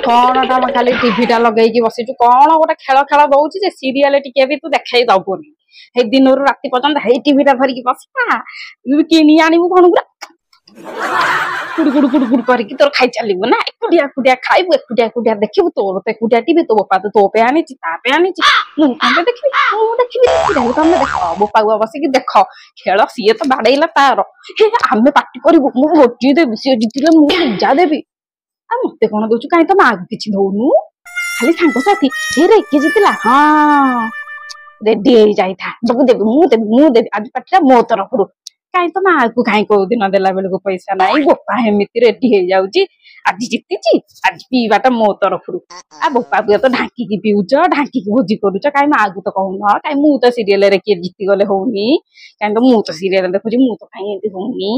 कौन तम खाली टीवी टा लगे बसीचु कौन गोटे खेल खेल दौर जे सीरियल टिके भी तू देखई दबुनी हे दिन राति पर्यंत हे टीवी टा धरिकी बसवा किणी आनबू कौन गुड़ा कुड़ कुड़ कुड़ कुड़ करके तोर खाई चलू ना एकुटिया एकुटिया खाइबू एकुटिया एकुटिया देखिबू तोर तो एकुटिया टीवी तो बोपा तो पे आनी तापे आनी देखी तमें देख बोपा बसिकी देख खेल सी तो बाड़ेला तार आम पार्टी करू मु भोजी देवी सी जीतिले मु पूजा देवी आ मत कौन दौचु कहीं तो आग कि दौनु खाली सांगसाथी हे रे किए जीतला हाँ रेडी हो देवी मुदेवी आज पार्टी मो तरफ कहीं तो माँ को कहीं कौ दिन देला बेल को पैसा ना बोपा एमती रेडी हो जाऊँगी आज जीति आज पीवाटा मो तरफ आ बोपा पुआ तो ढांकी पीऊच ढांकी भोजी करुच कहीं माँ को तो कहून कहीं मु तो सीरियल किए जीति गले होनी कहीं तो मु तो सीरियल देखुची मु तो कहीं एमती होनी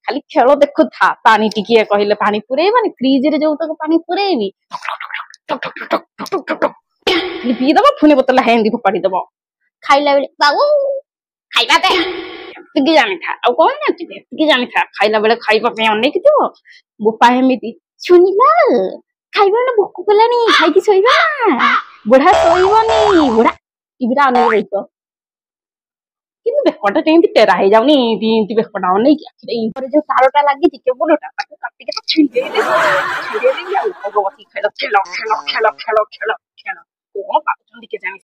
खाली खेल देखु था पानी टिकिए कहले पानी पुरेबानी फ्रिज रे जो तक पानी पुरेबी पी दब पुणी बोतल हेंदी फोपाड़ी दब खाइला बेले बाबू खाइबा दे एतिकी जानी था आ कौन एतिकी जानी था खाइला बेले खाइबा पे अनेक थो बोपा हेमिति सुनिला खाइबा ना भोक कलानी खाइकी सोइबा ना बुढ़ा सोइबनी बुढ़ा टीवीरा अनेक रहितो कि बेकटा केंती टेरा हे जाउनी ती बेकटा नै कि आखिरे इन जो तारटा लागि के बोलटा ताके काटी के छिंडे दे या ऊपर बसी खेल खेल खेल खेल खेल खेल खेल कोन पाचन दिके जानी